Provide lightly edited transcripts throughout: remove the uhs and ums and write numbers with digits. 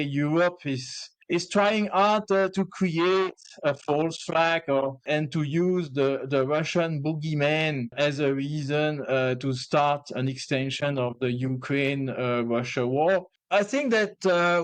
Europe is trying hard to create a false flag and to use the Russian boogeyman as a reason to start an extension of the Ukraine-Russia war. I think that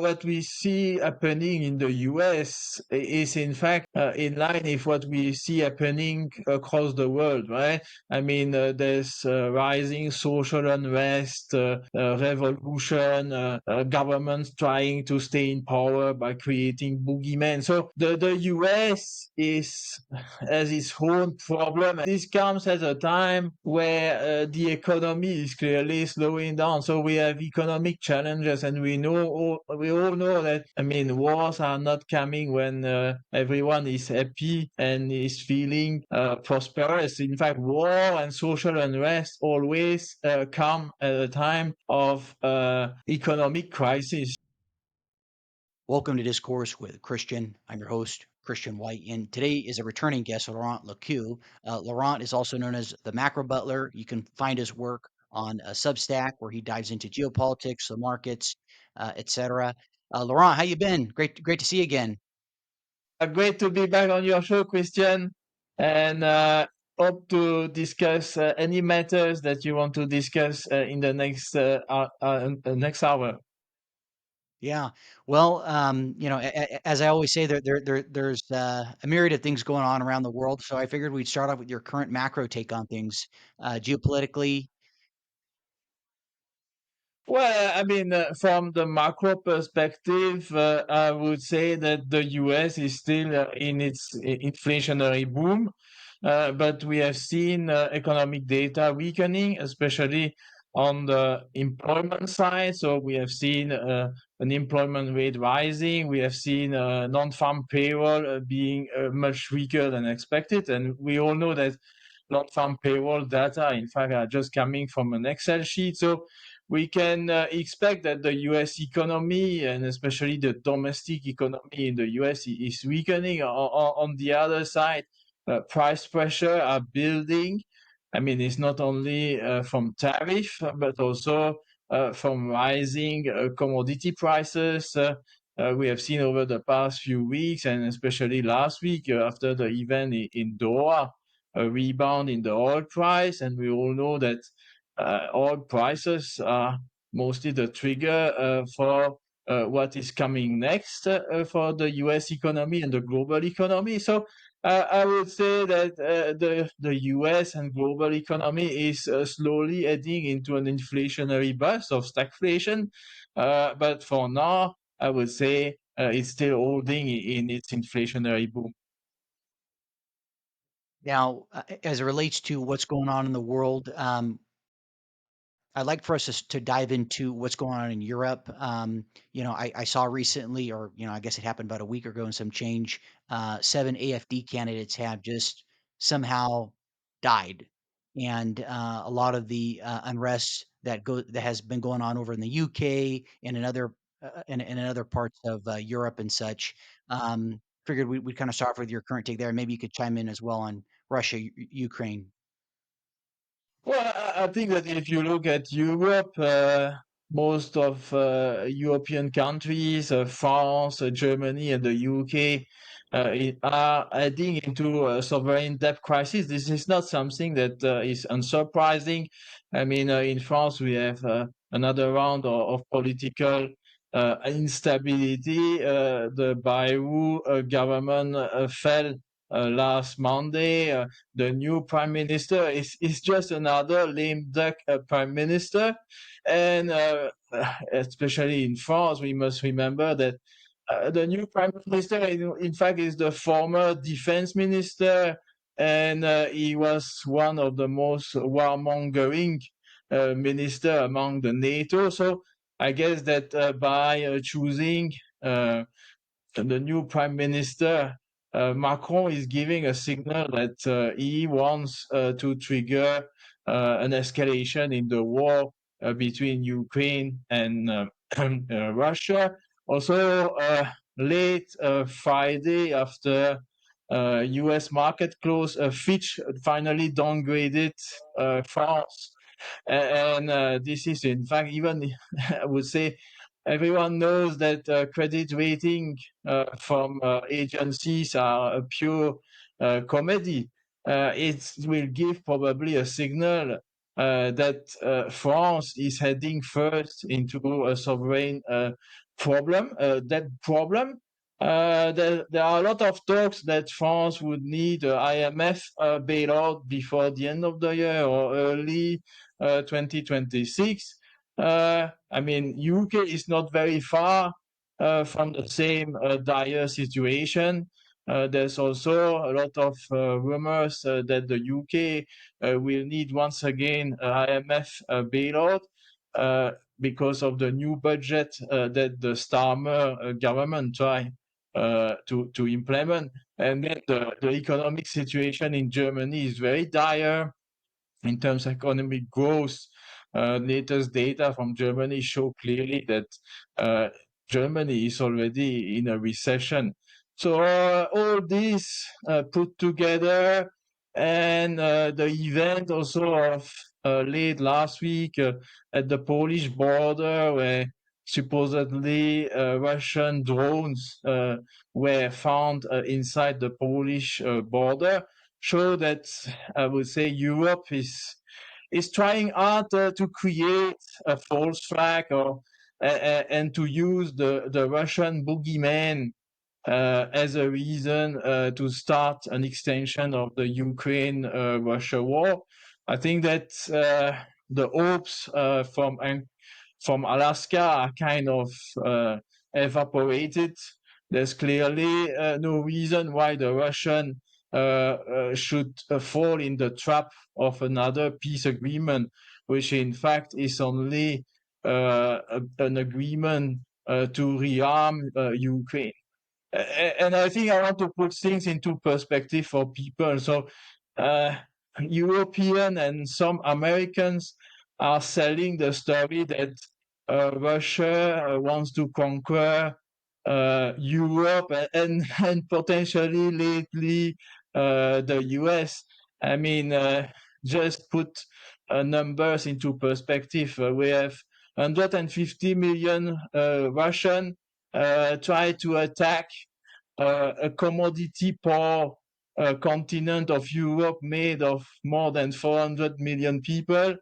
what we see happening in the US is in fact in line with what we see happening across the world, right? I mean, there's rising social unrest, revolution, governments trying to stay in power by creating boogeymen. So the US has its own problem. This comes at a time where the economy is clearly slowing down. So we have economic challenges, and we all know that, I mean, wars are not coming when everyone is happy and is feeling prosperous. In fact, war and social unrest always come at a time of economic crisis. Welcome to Discourse with Christian. I'm your host, Christian White, and today is a returning guest, Laurent Lecu. Laurent is also known as the Macro Butler. You can find his work on Substack, where he dives into geopolitics, the markets, etc. Laurent, how you been? Great to see you again. Great to be back on your show, Christian, and hope to discuss any matters that you want to discuss in the next hour. Yeah. Well, as I always say, there's a myriad of things going on around the world. So I figured we'd start off with your current macro take on things, geopolitically. Well, I mean, from the macro perspective, I would say that the US is still in its inflationary boom, but we have seen economic data weakening, especially on the employment side. So we have seen an employment rate rising. We have seen non-farm payroll being much weaker than expected. And we all know that non-farm payroll data, in fact, are just coming from an Excel sheet. So we can expect that the US economy, and especially the domestic economy in the US, is weakening. On the other side, price pressure are building. I mean, it's not only from tariff, but also from rising commodity prices. We have seen over the past few weeks, and especially last week after the event in Doha, a rebound in the oil price. And we all know that oil prices are mostly the trigger for what is coming next for the US economy and the global economy. So I would say that the US and global economy is slowly heading into an inflationary bust of stagflation. But for now, I would say it's still holding in its inflationary boom. Now, as it relates to what's going on in the world, I'd like for us to dive into what's going on in Europe. I saw recently, or I guess it happened about a week ago and some change. 7 AFD candidates have just somehow died, and a lot of the unrest that has been going on over in the UK and in other parts of Europe and such. Figured we'd kind of start with your current take there. Maybe you could chime in as well on Russia, Ukraine. Well, I think that if you look at Europe, most of European countries, France, Germany, and the UK, are heading into a sovereign debt crisis. This is not something that is unsurprising. I mean, in France, we have another round of political instability. The Bayrou government fell last Monday. The new prime minister is just another lame duck prime minister. And especially in France, we must remember that the new prime minister, in fact, is the former defense minister, and he was one of the most warmongering minister among the NATO. So I guess that by choosing the new prime minister, Macron is giving a signal that he wants to trigger an escalation in the war between Ukraine and Russia. Also, late Friday, after US market close, Fitch finally downgraded France. And this is, in fact, even, I would say, everyone knows that credit rating from agencies are a pure comedy. It will give probably a signal that France is heading first into a sovereign problem. That problem, there are a lot of talks that France would need a IMF bailout before the end of the year or early 2026. I mean, UK is not very far from the same dire situation. There's also a lot of rumors that the UK will need once again a IMF bailout uh, because of the new budget that the Starmer government tried to implement. And then the economic situation in Germany is very dire in terms of economic growth. Latest data from Germany show clearly that uh, Germany is already in a recession. So all this put together, and the event also of late last week at the Polish border, where supposedly Russian drones were found inside the Polish border, show that I would say Europe is trying hard to create a false flag or and to use the Russian boogeyman as a reason to start an extension of the Ukraine-Russia war. I think that the hopes from Alaska are kind of evaporated. There's clearly no reason why the Russian should fall in the trap of another peace agreement, which in fact is only an agreement to rearm Ukraine. And I think I want to put things into perspective for people. So, uh, European and some Americans are selling the story that Russia wants to conquer Europe and potentially lately the US. I mean, just put numbers into perspective. We have 150 million Russian try to attack a commodity poor continent of Europe made of more than 400 million people.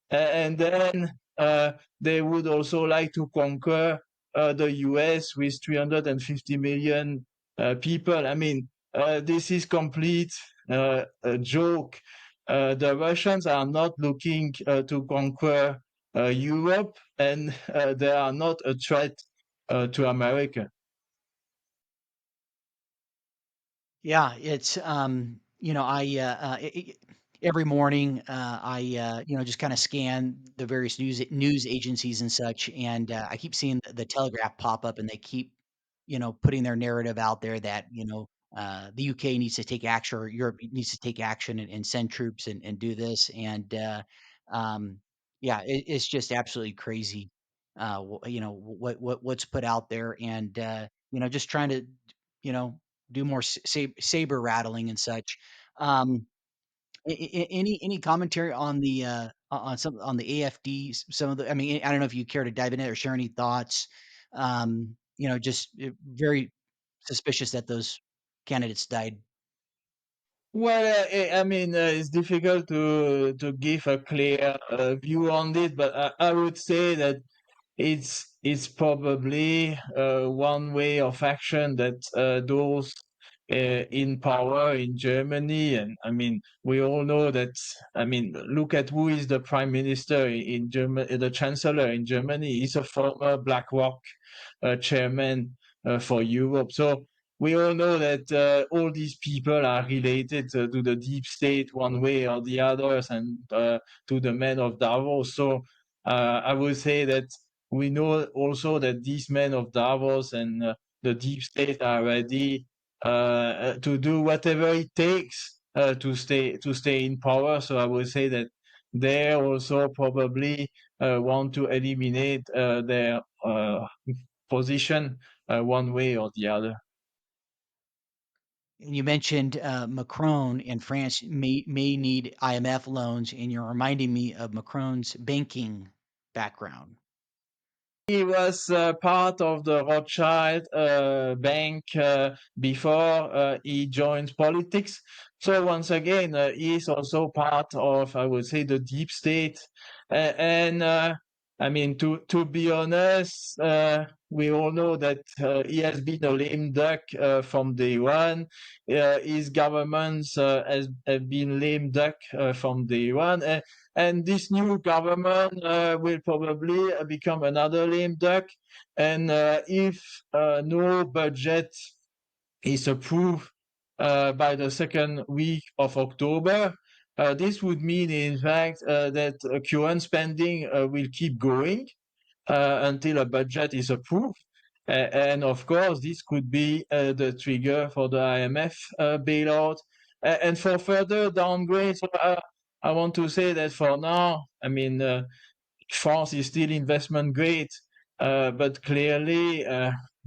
And then they would also like to conquer the US with 350 million people. I mean, this is complete a joke. The Russians are not looking to conquer Europe, and they are not a threat to America. Yeah, it's every morning just kind of scan the various news agencies and such, and I keep seeing the Telegraph pop up, and they keep putting their narrative out there that the UK needs to take action, or Europe needs to take action and send troops and do this, and um, yeah, it's just absolutely crazy. What's put out there, and just trying to you know do more saber rattling and such. Um, any commentary on the on the AFD? Some of the, I mean, I don't know if you care to dive in it or share any thoughts. Just very suspicious that those candidates died. Well, I mean, it's difficult to give a clear view on it, but I would say that it's probably one way of action that those in power in Germany, and I mean, we all know that. I mean, look at who is the prime minister in Germany, the chancellor in Germany. He's a former BlackRock chairman for Europe. So we all know that all these people are related to the deep state one way or the others, and to the men of Davos. So I would say that we know also that these men of Davos and the deep state are ready to do whatever it takes to stay in power. So I would say that they also probably want to eliminate their position one way or the other. And you mentioned Macron in France may need IMF loans, and you're reminding me of Macron's banking background. he was part of the Rothschild bank before he joined politics. So once again, he's also part of, I would say, the deep state. And I mean, to be honest, we all know that he has been a lame duck from day one. His governments have been lame duck from day one. And this new government will probably become another lame duck. And if no budget is approved by the second week of October, this would mean, in fact, that current spending will keep going until a budget is approved. And of course, this could be the trigger for the IMF bailout. And for further downgrades, I want to say that for now, I mean, France is still investment grade, but clearly,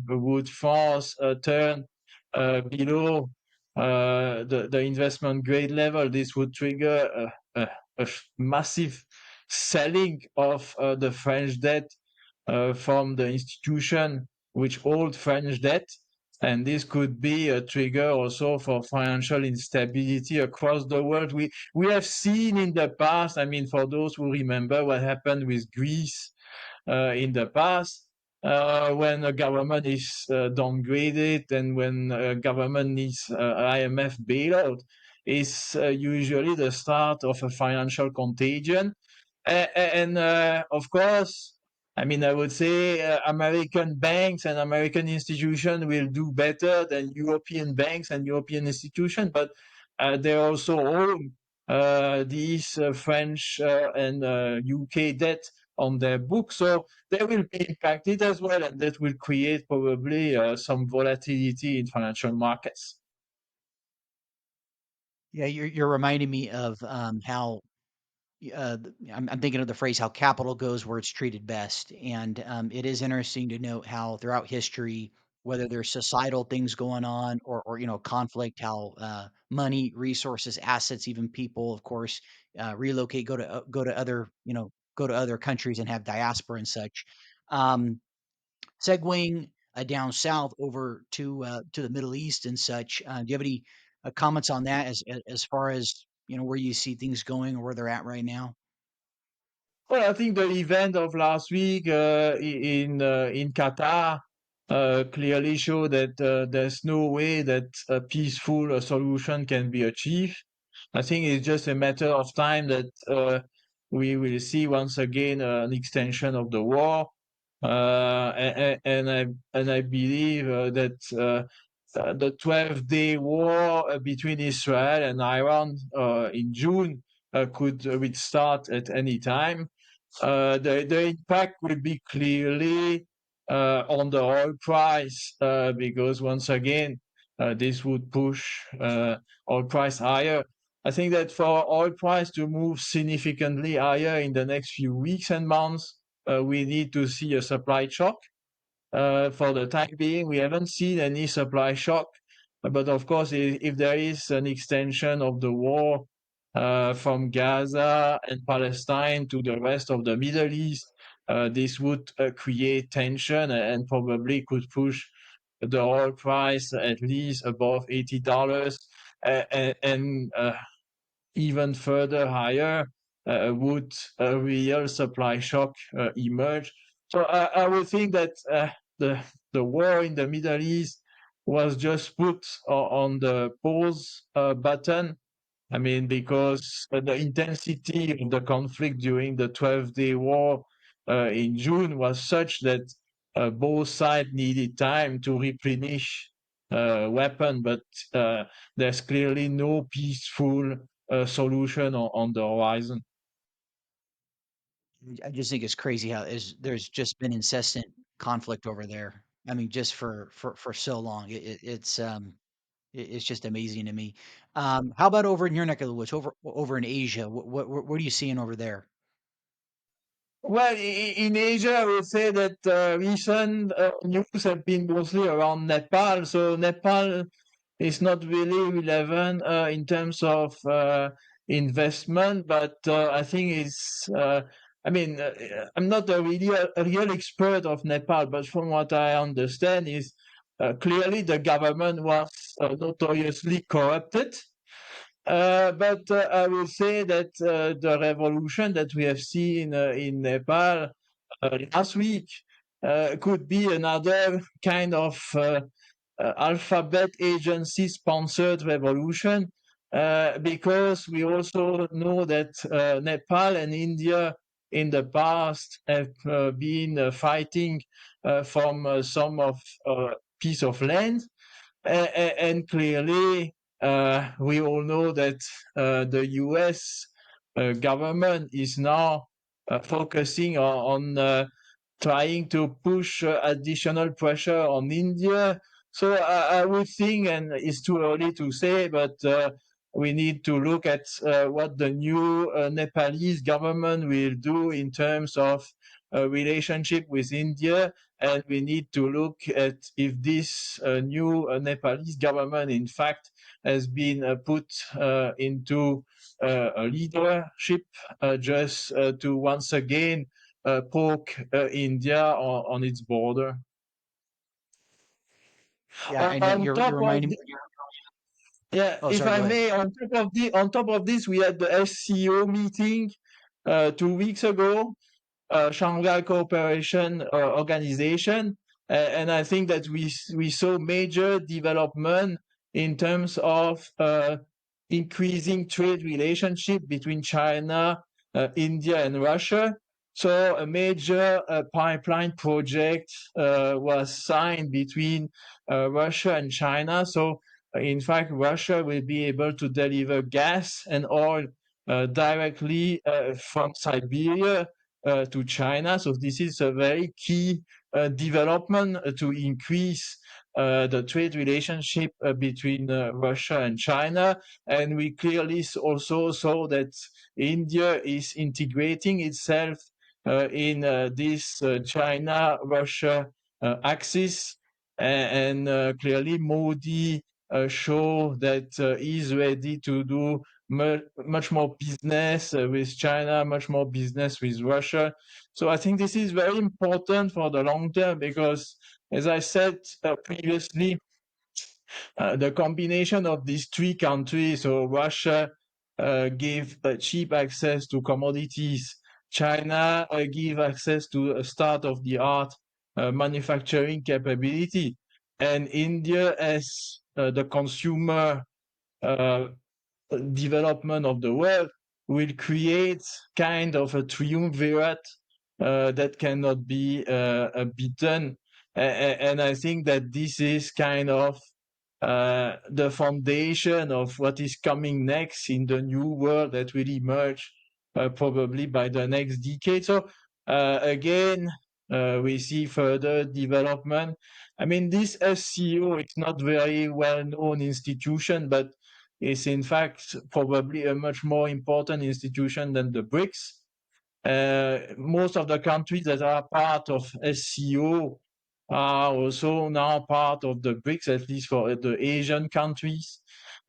would France turn below the investment grade level, this would trigger a massive selling of the French debt from the institution which hold French debt. And this could be a trigger also for financial instability across the world. We have seen in the past, I mean, for those who remember what happened with Greece in the past, when a government is downgraded and when a government needs IMF bailout, is usually the start of a financial contagion. And of course, I mean, I would say American banks and American institutions will do better than European banks and European institutions, but they also own these French and UK debt on their books. So they will be impacted as well, and that will create probably some volatility in financial markets. Yeah, you're reminding me of how I'm thinking of the phrase "how capital goes where it's treated best," and it is interesting to note how throughout history, whether there's societal things going on or conflict, how money, resources, assets, even people, of course, relocate, go to other go to other countries and have diaspora and such. Um, Segueing down south over to the Middle East and such. Do you have any comments on that as far as where you see things going or where they're at right now? Well, I think the event of last week in Qatar clearly showed that there's no way that a peaceful solution can be achieved. I think it's just a matter of time that we will see once again an extension of the war, and I believe that the 12-day war between Israel and Iran in June could restart at any time. The impact will be clearly on the oil price because once again, this would push oil price higher. I think that for oil price to move significantly higher in the next few weeks and months, we need to see a supply shock. For the time being, we haven't seen any supply shock. But of course, if there is an extension of the war from Gaza and Palestine to the rest of the Middle East, this would create tension and probably could push the oil price at least above $80, and even further higher would a real supply shock emerge. So I would think that the the war in the Middle East was just put on the pause button. I mean, because the intensity of the conflict during the 12-day war in June was such that both sides needed time to replenish weapon, but uh, there's clearly no peaceful solution on the horizon. I just think it's crazy how there's just been incessant conflict over there. I mean, just for so long. It's just amazing to me. How about over in your neck of the woods, over in Asia? What are you seeing over there? Well, in Asia, I would say that recent news have been mostly around Nepal. So Nepal is not really relevant in terms of investment, but I think it's I mean, I'm not a real expert of Nepal, but from what I understand is clearly the government was notoriously corrupted. But I will say that the revolution that we have seen in Nepal last week could be another kind of alphabet agency sponsored revolution, because we also know that Nepal and India in the past have been fighting from some of piece of land. And clearly, we all know that the US government is now focusing on trying to push additional pressure on India. So I would think, and it's too early to say, but we need to look at what the new Nepalese government will do in terms of relationship with India. And we need to look at if this new Nepalese government, in fact, has been put into a leadership just to once again poke India on its border. Yeah, and On you're top of reminding me. yeah, Oh, if sorry, I go ahead. may, on top of this, we had the SCO meeting 2 weeks ago, Shanghai Cooperation Organization, and I think that we saw major development in terms of increasing trade relationship between China, India, and Russia. So a major pipeline project was signed between Russia and China. So in fact, Russia will be able to deliver gas and oil directly from Siberia to China. So this is a very key development to increase the trade relationship between Russia and China. And we clearly also saw that India is integrating itself in this China-Russia axis. And clearly Modi show that he's ready to do much more business with China, much more business with Russia. So I think this is very important for the long term because, as I said previously, the combination of these three countries, so Russia gave cheap access to commodities, China give access to a state-of-the-art manufacturing capability, and India as the consumer development of the world will create kind of a triumvirate that cannot be beaten. And I think that this is kind of the foundation of what is coming next in the new world that will emerge probably by the next decade. So again, we see further development. I mean, this SCO is not very well-known institution, but is in fact probably a much more important institution than the BRICS. Most of the countries that are part of SCO are also now part of the BRICS, at least for the Asian countries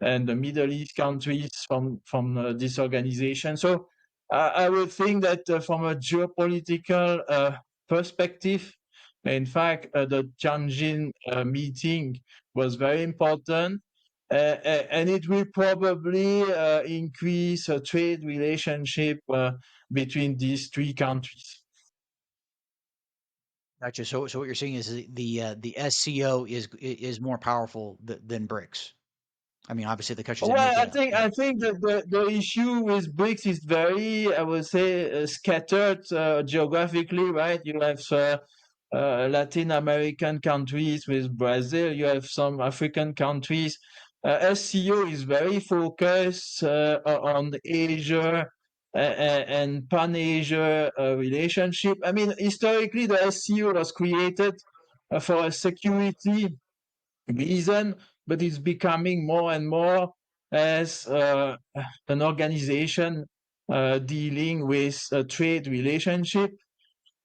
and the Middle East countries from this organization. So I would think that from a geopolitical perspective, in fact, the Tianjin meeting was very important. And it will probably increase a trade relationship between these three countries. Gotcha. So what you're saying is the SCO is more powerful than BRICS. I mean, obviously the countries that Well, make it up. I think that the issue with BRICS is very, I would say, scattered geographically, right? You have Latin American countries with Brazil. You have some African countries. SCO is very focused on Asia and Pan-Asia relationship. I mean, historically, the SCO was created for a security reason, but it's becoming more and more as an organization dealing with a trade relationship.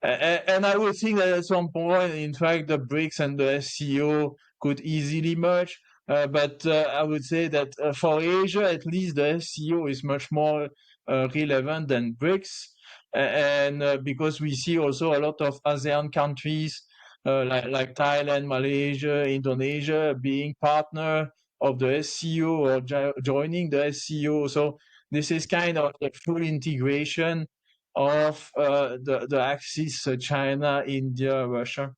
And I would think that at some point, in fact, the BRICS and the SCO could easily merge. But I would say that for Asia, at least the SCO is much more relevant than BRICS. And because we see also a lot of ASEAN countries like Thailand, Malaysia, Indonesia being partner of the SCO or joining the SCO. So this is kind of the full integration of the axis China, India, Russia.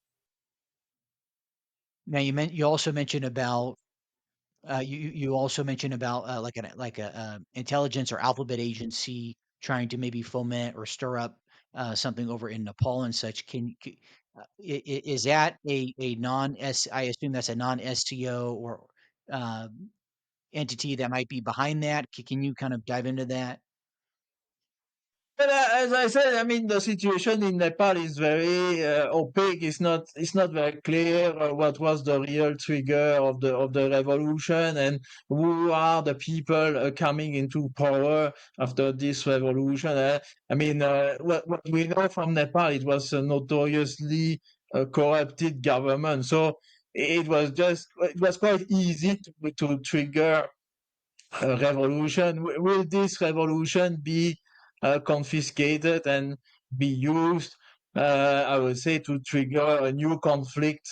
Now you also mentioned about you also mentioned about like a intelligence or alphabet agency trying to maybe foment or stir up something over in Nepal and such. Is that a non S? I assume that's a non SCO or uh, entity that might be behind that. Can you kind of dive into that? But as I said, I mean, the situation in Nepal is very opaque. It's not very clear what was the real trigger of the revolution and who are the people coming into power after this revolution. I mean, what we know from Nepal, it was a notoriously corrupted government. So it was quite easy to trigger revolution. Will this revolution be confiscated and be used, I would say, to trigger a new conflict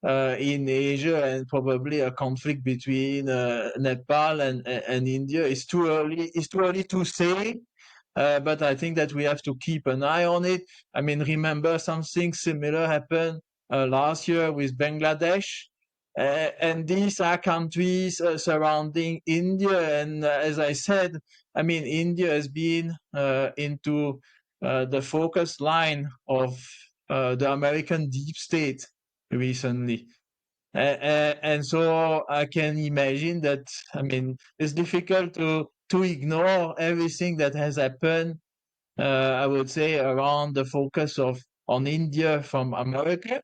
in Asia and probably a conflict between Nepal and India? It's too early. It's too early to say. But I think that we have to keep an eye on it. I mean, remember something similar happened last year with Bangladesh. And these are countries surrounding India. And as I said, I mean, India has been into the focus line of the American deep state recently. And so I can imagine that, I mean, it's difficult to ignore everything that has happened, I would say, around the focus of on India from America.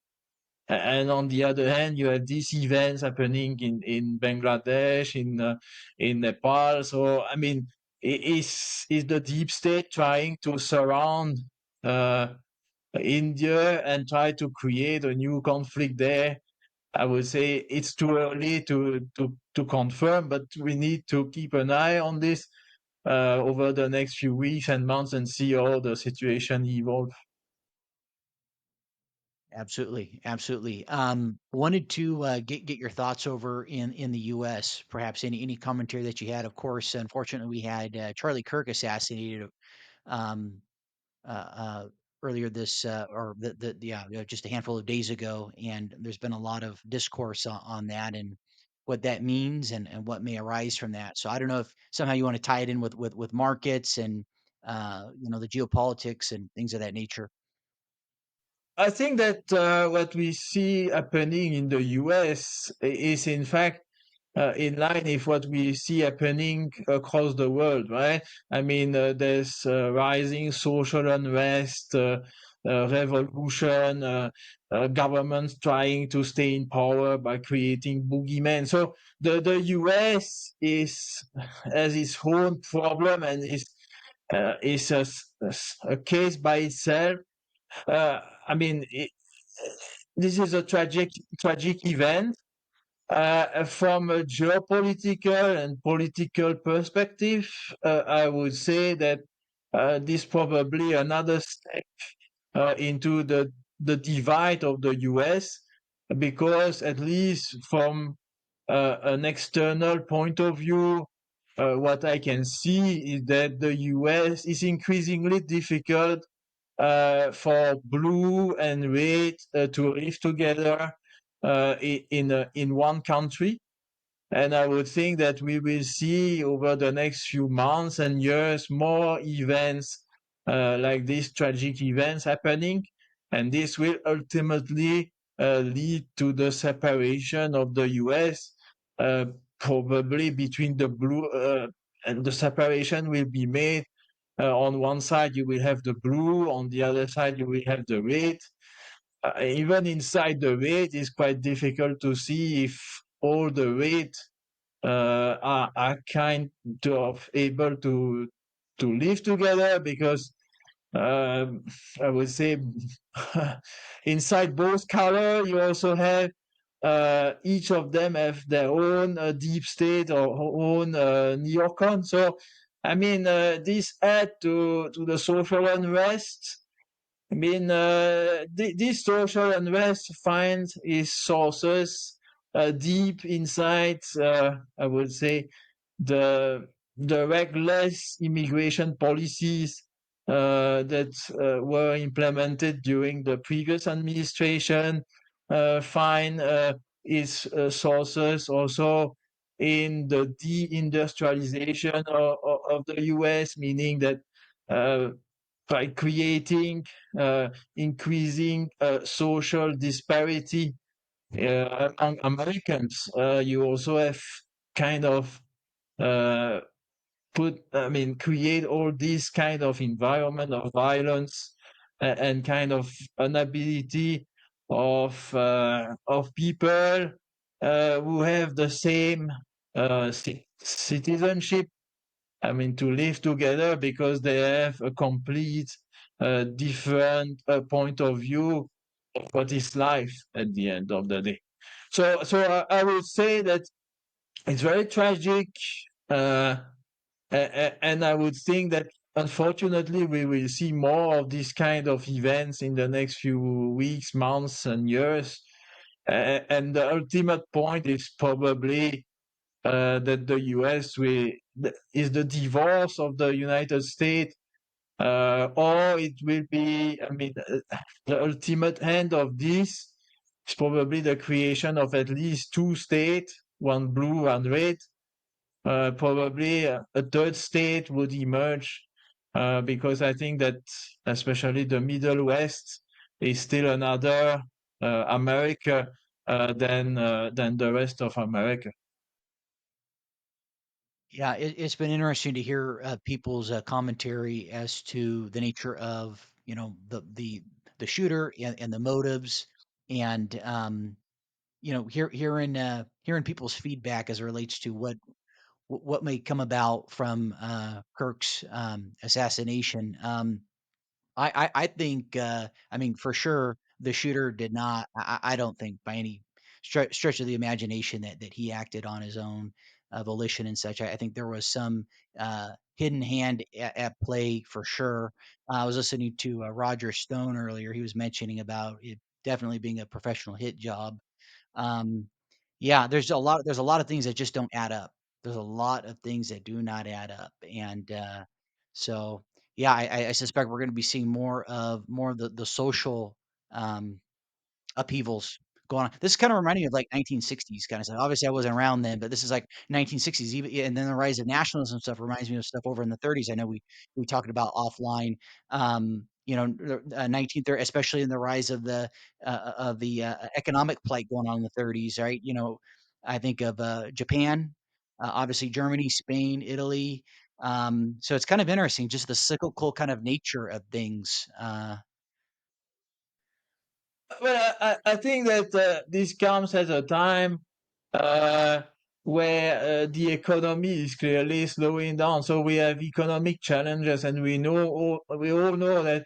And on the other hand, you have these events happening in Bangladesh, in Nepal. So, I mean, is the deep state trying to surround uh, India and try to create a new conflict there? I would say it's too early to confirm, but we need to keep an eye on this over the next few weeks and months and see how the situation evolves. Absolutely, absolutely. Wanted to get your thoughts over in the U.S. Perhaps any commentary that you had. Of course, unfortunately, we had Charlie Kirk assassinated um, uh, uh, earlier this or yeah, just a handful of days ago, and there's been a lot of discourse on that and what that means and what may arise from that. So I don't know if somehow you want to tie it in with markets and the geopolitics and things of that nature. I think that what we see happening in the US is, in fact, in line with what we see happening across the world, right? I mean, there's rising social unrest, revolution, governments trying to stay in power by creating boogeymen. So the US has its own problem and is a case by itself. I mean, this is a tragic event from a geopolitical and political perspective. I would say that this probably another step into the divide of the US, because at least from an external point of view, what I can see is that the US is increasingly difficult for blue and red to live together in one country. And I would think that we will see over the next few months and years more events like these tragic events happening. And this will ultimately lead to the separation of the US, uh, probably between the blue, and the separation will be made. On one side, you will have the blue, on the other side, you will have the red. Even inside the red, it's quite difficult to see if all the red are kind of able to live together, because I would say inside both color you also have each of them have their own deep state or own neocon. So I mean, this add to the social unrest. I mean, this social unrest finds its sources deep inside, I would say, the reckless immigration policies that were implemented during the previous administration. Find its sources also in the deindustrialization of the US, meaning that uh, by creating increasing social disparity among Americans. You also have kind of uh, create all this kind of environment of violence and kind of inability of people who have the same citizenship. I mean, to live together because they have a complete different point of view of what is life at the end of the day. So I would say that it's very tragic, uh, and I would think that unfortunately we will see more of these kind of events in the next few weeks, months, and years. And the ultimate point is probably that the US is the divorce of the United States, or it will be, I mean, the ultimate end of this is probably the creation of at least two states, one blue, one red. Probably a third state would emerge because I think that especially the Middle West is still another America than the rest of America. Yeah, it's been interesting to hear people's commentary as to the nature of the shooter and the motives, and hearing people's feedback as it relates to what may come about from Kirk's assassination. I think, I mean, for sure, the shooter did not. I don't think by any stretch of the imagination that he acted on his own volition and such. I think there was some hidden hand at play for sure. I was listening to Roger Stone earlier. He was mentioning about it definitely being a professional hit job. um, yeah, there's a lot of things that just don't add up. There's a lot of things that do not add up, and so yeah, I suspect we're going to be seeing more of the social um, upheavals going on. This is kind of reminding me of like 1960s kind of stuff. Obviously, I wasn't around then, but this is like 1960s. Even and then the rise of nationalism stuff reminds me of stuff over in the 30s. I know we talked about offline. 1930, especially in the rise of the economic plight going on in the 30s, right? I think of Japan, obviously Germany, Spain, Italy. So it's kind of interesting, just the cyclical kind of nature of things. Well, I think that this comes at a time uh, where the economy is clearly slowing down. So we have economic challenges, and we all know that.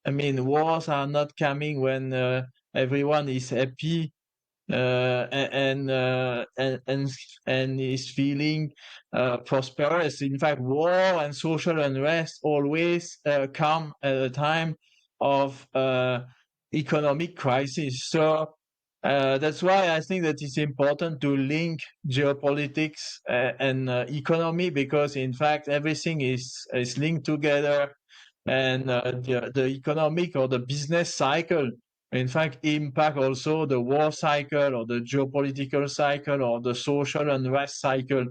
I mean, wars are not coming when everyone is happy and is feeling prosperous. In fact, war and social unrest always come at a time of economic crisis. So that's why I think that it's important to link geopolitics and economy, because in fact everything is linked together, and the economic or the business cycle in fact impact also the war cycle or the geopolitical cycle or the social unrest cycle.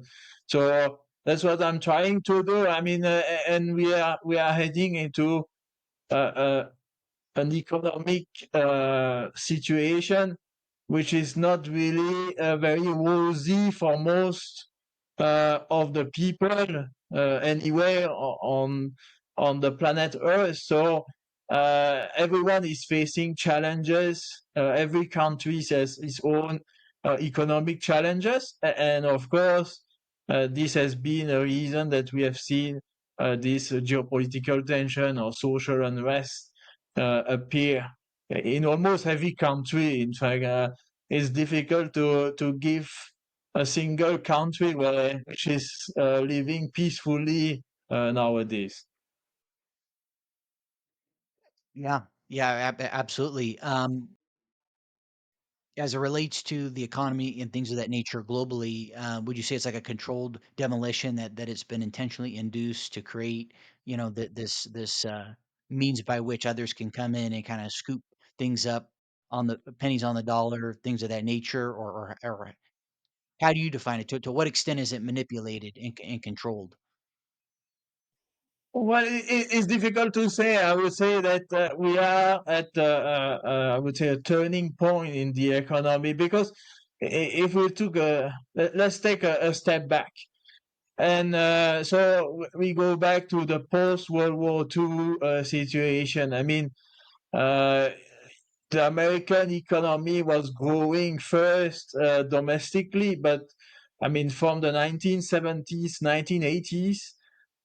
So that's what I'm trying to do. I mean, and we are heading into uh, uh, an economic situation which is not really very rosy for most of the people anywhere on the planet Earth. So everyone is facing challenges. Every country has its own economic challenges, and of course, this has been a reason that we have seen this geopolitical tension or social unrest appear in almost every country. In fact, it's difficult to give a single country which is living peacefully nowadays. Yeah, yeah, absolutely. As it relates to the economy and things of that nature globally, would you say it's like a controlled demolition that it's been intentionally induced to create, this means by which others can come in and kind of scoop things up on the pennies on the dollar, things of that nature, or how do you define it? To what extent is it manipulated and controlled? Well, it's difficult to say. I would say that we are at, I would say, a turning point in the economy because if we took let's take a step back. And so we go back to the post-World War II situation. I mean, uh, the American economy was growing first domestically, but I mean, from the 1970s, 1980s,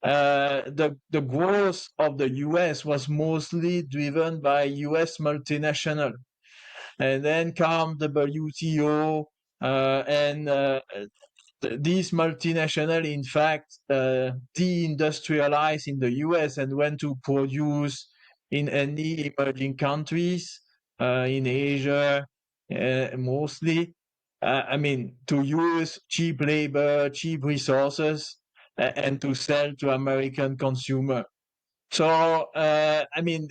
the growth of the US was mostly driven by US multinational. And then come the WTO, and these multinational, in fact, deindustrialized in the US and went to produce in any emerging countries, in Asia, mostly. I mean, to use cheap labor, cheap resources, and to sell to American consumer. So, I mean,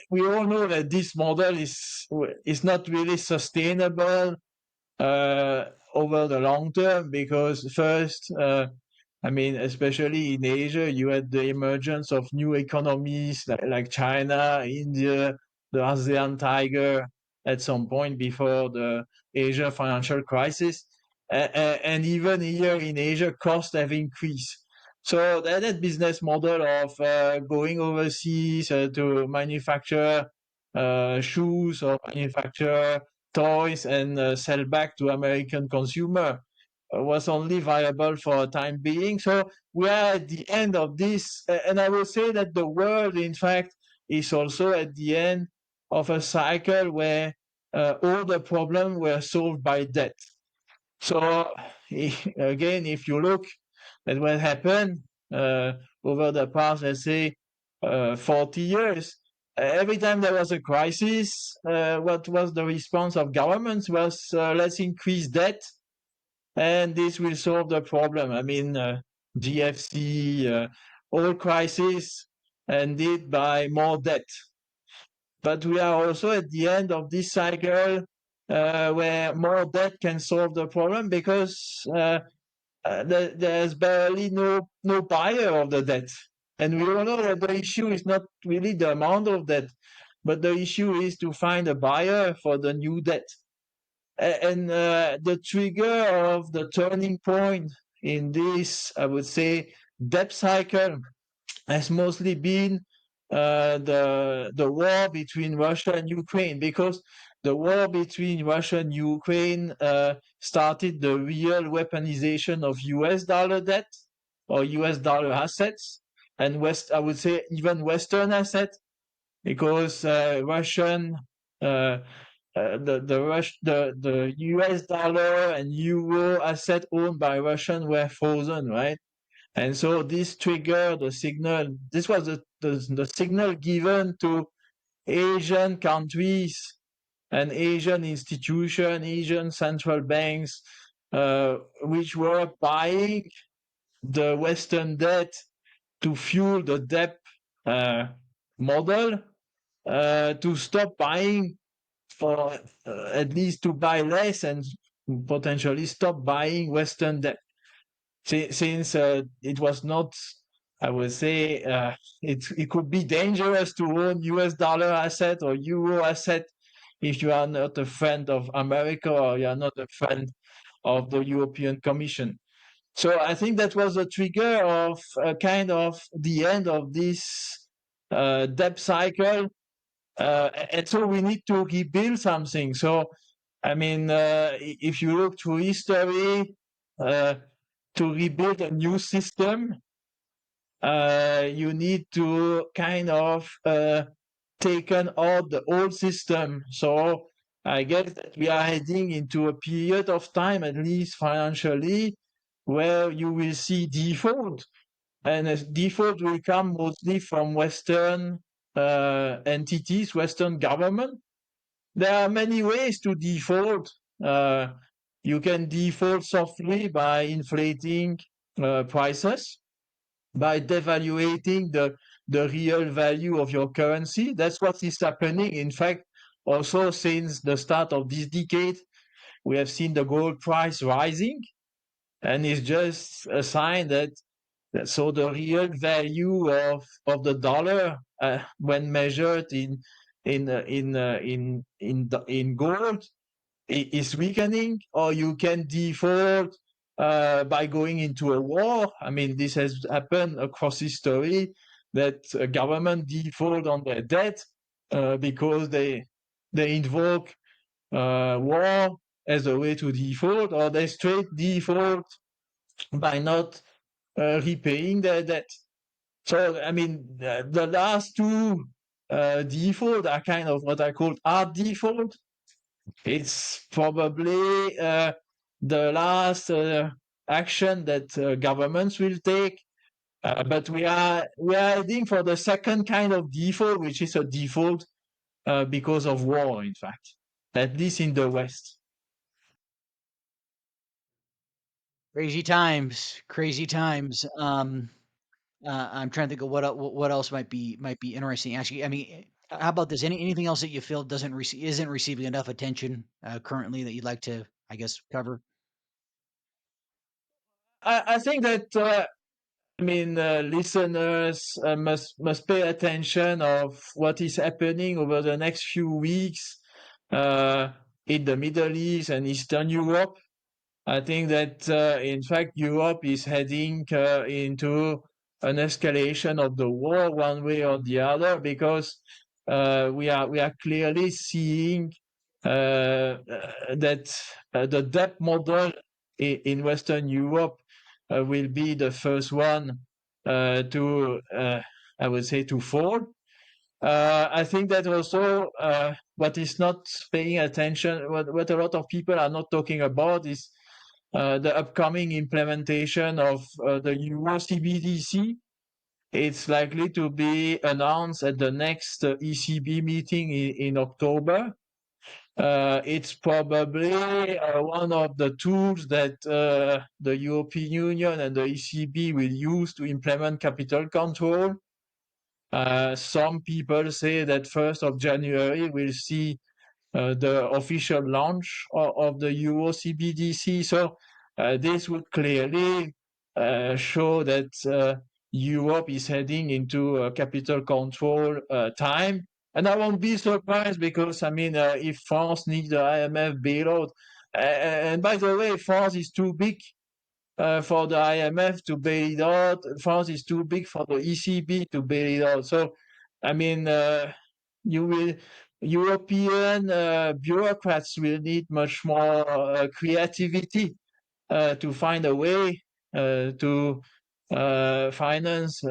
we all know that this model is not really sustainable uh, over the long term because first, I mean, especially in Asia, you had the emergence of new economies like China, India, the ASEAN tiger at some point before the Asia financial crisis. And even here in Asia, costs have increased. So that business model of going overseas to manufacture shoes or manufacture toys and sell back to American consumer was only viable for a time being. So we are at the end of this, and I will say that the world, in fact, is also at the end of a cycle where all the problems were solved by debt. So again, if you look at what happened uh, over the past, let's say, 40 years, every time there was a crisis, what was the response of governments was let's increase debt and this will solve the problem. I mean, GFC, all crises ended by more debt. But we are also at the end of this cycle where more debt can solve the problem because there's barely no buyer of the debt. And we all know that the issue is not really the amount of debt, but the issue is to find a buyer for the new debt. And the trigger of the turning point in this, I would say, debt cycle has mostly been the war between Russia and Ukraine, because the war between Russia and Ukraine started the real weaponization of US dollar debt or US dollar assets, and I would say even Western assets, because Russian uh, the US dollar and euro asset owned by Russian were frozen, right? And so this triggered the signal. This was the signal given to Asian countries and Asian institutions, Asian central banks, which were buying the Western debt to fuel the debt uh, model, to stop buying for at least to buy less and potentially stop buying Western debt. Since it was not, I would say, it could be dangerous to own US dollar asset or euro asset if you are not a friend of America or you are not a friend of the European Commission. So I think that was a trigger of kind of the end of this debt cycle, and so we need to rebuild something. So I mean, if you look through history, uh, to rebuild a new system, you need to kind of taken out the old system. So I guess that we are heading into a period of time, at least financially, where you will see default and default will come mostly from Western entities, Western government. There are many ways to default. You can default softly by inflating prices, by devaluating the real value of your currency. That's what is happening. In fact, also since the start of this decade, we have seen the gold price rising, and it's just a sign that so the real value of the dollar when measured in gold is weakening, or you can default by going into a war. I mean, this has happened across history that a government default on their debt because they invoke war as a way to default, or they straight default by not repaying their debt. So, I mean, the last two default are kind of what I call hard default. It's probably the last action that governments will take. But we are heading for the second kind of default, which is a default because of war, in fact, at least in the West. Crazy times, crazy times. I'm trying to think of what else might be interesting. Actually, I mean, how about this? Anything else that you feel isn't receiving enough attention currently that you'd like to, I guess, cover? I think that I mean, listeners must pay attention of what is happening over the next few weeks uh, in the Middle East and Eastern Europe. I think that, in fact, Europe is heading into an escalation of the war one way or the other, because we are clearly seeing that the debt model in Western Europe will be the first one to, I would say, to fall. I think that also what is not paying attention, what a lot of people are not talking about is the upcoming implementation of the Euro-CBDC. It's likely to be announced at the next ECB meeting in October. It's probably one of the tools that the European Union and the ECB will use to implement capital control. Some people say that 1st of January we'll see the official launch of the Euro-CBDC. So this would clearly show that Europe is heading into a capital control time. And I won't be surprised, because, I mean, if France needs the IMF bailout, and by the way, France is too big for the IMF to bail it out. France is too big for the ECB to bail it out. So, I mean, you will European bureaucrats will need much more creativity to find a way to finance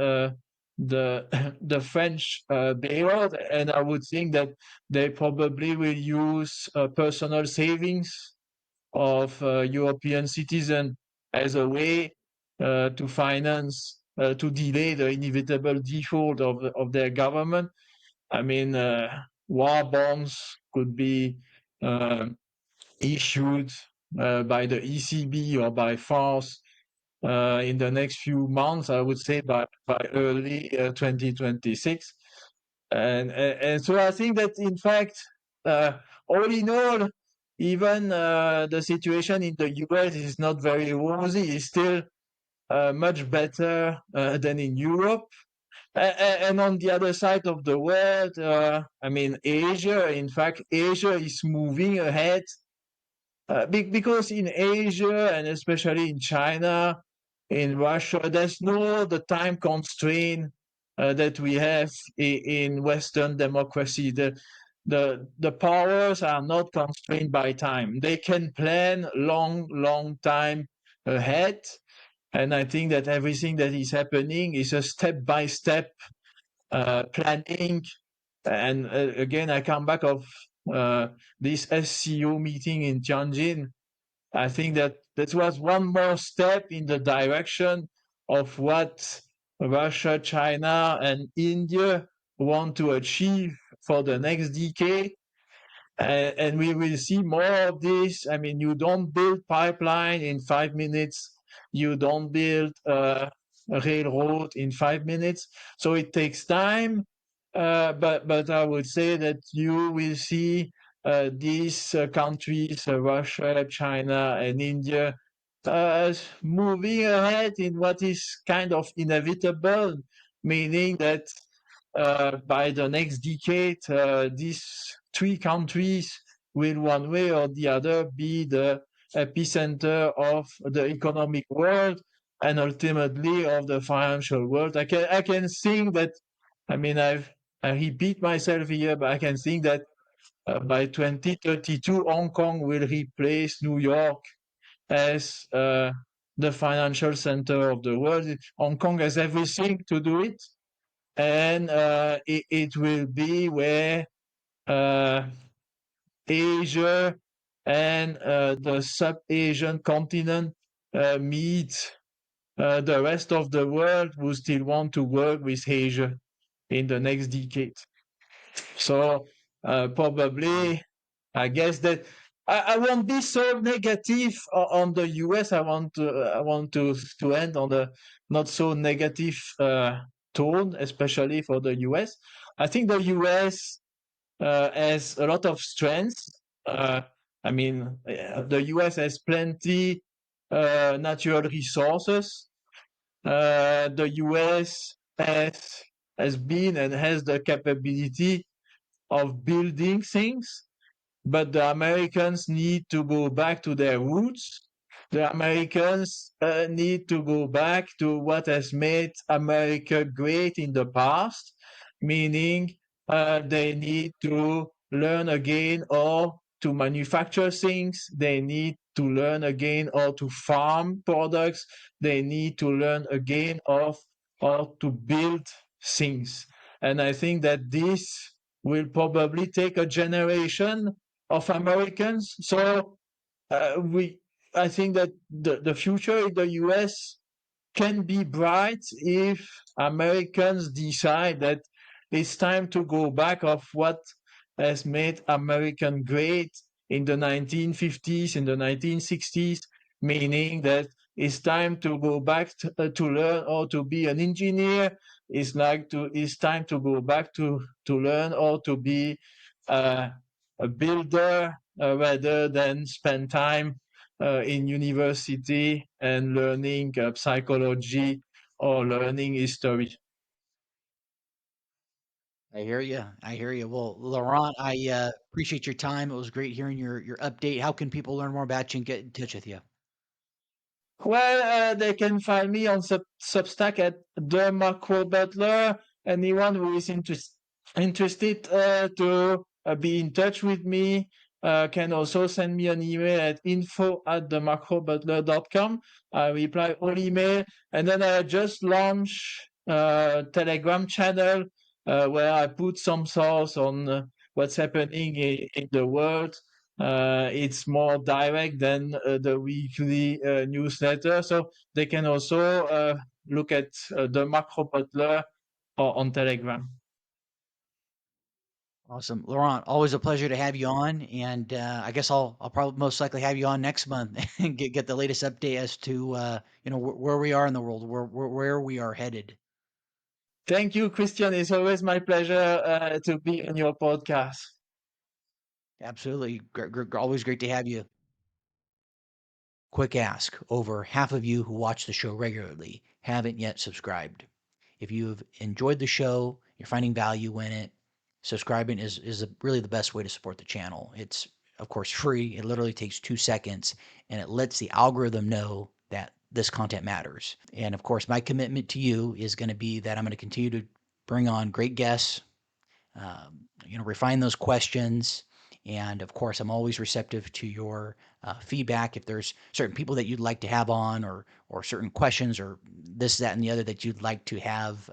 the the French bailout, and I would think that they probably will use personal savings of European citizens as a way to finance to delay the inevitable default of their government. I mean, war bonds could be uh, issued by the ECB or by France in the next few months, I would say by early 2026. And so I think that, in fact, all in all, even the situation in the US is not very rosy. It's still much better than in Europe. And on the other side of the world, I mean, Asia, in fact, Asia is moving ahead because in Asia, and especially in China, in Russia, there's no the time constraint that we have in Western democracy. The powers are not constrained by time. They can plan long time ahead. And I think that everything that is happening is a step-by-step planning. And again, I come back of this SCO meeting in Tianjin. I think that that was one more step in the direction of what Russia, China, and India want to achieve for the next decade. And we will see more of this. I mean, you don't build pipeline in 5 minutes. You don't build a railroad in 5 minutes. So it takes time. But I would say that you will see these countries, Russia, China, and India, moving ahead in what is kind of inevitable, meaning that by the next decade, these three countries will, one way or the other, be the epicenter of the economic world and ultimately of the financial world. I can think that, I mean, I repeat myself here, but I can think that by 2032, Hong Kong will replace New York as the financial center of the world. Hong Kong has everything to do it, and it will be where uh, Asia and the sub-Asian continent meet the rest of the world who still want to work with Asia in the next decade. So probably, I guess that I won't be so negative on the US. I want to end on a not so negative tone, especially for the US. I think the US has a lot of strengths. Uh, I mean, the US has plenty natural resources. The US has been and has the capability of building things, but the Americans need to go back to their roots. The Americans need to go back to what has made America great in the past, meaning they need to learn again how to manufacture things. They need to learn again how to farm products. They need to learn again of how to build things. And I think that this will probably take a generation of Americans. So we, I think that the future in the US can be bright if Americans decide that it's time to go back of what has made American great in the 1950s, in the 1960s, meaning that it's time to go back to learn how to be an engineer. It's time to go back to learn how to be uh, a builder rather than spend time in university and learning psychology or learning history. I hear you. I hear you. Well, Laurent, I appreciate your time. It was great hearing your update. How can people learn more about you and get in touch with you? Well, they can find me on Substack at the Macro Butler. Anyone who is interested to be in touch with me can also send me an email at info@themacrobutler.com. I reply all email, and then I just launched a Telegram channel where I put some thoughts on what's happening in the world. It's more direct than the weekly newsletter. So they can also look at the Macro Butler on Telegram. Awesome. Laurent, always a pleasure to have you on. And I guess I'll probably most likely have you on next month and get the latest update as to where we are in the world, where we are headed. Thank you, Christian. It's always my pleasure to be on your podcast. Absolutely. Always great to have you. Quick ask. Over half of you who watch the show regularly haven't yet subscribed. If you've enjoyed the show, you're finding value in it, subscribing is really the best way to support the channel. It's, of course, free. It literally takes 2 seconds, and it lets the algorithm know that this content matters. And of course, my commitment to you is going to be that I'm going to continue to bring on great guests, refine those questions. And of course, I'm always receptive to your feedback. If there's certain people that you'd like to have on, or certain questions, or this, that, and the other that you'd like to have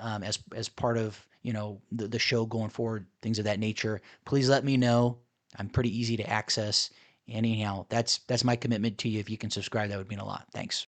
as part of the show going forward, things of that nature, please let me know. I'm pretty easy to access. Anyhow, that's my commitment to you. If you can subscribe, that would mean a lot. Thanks.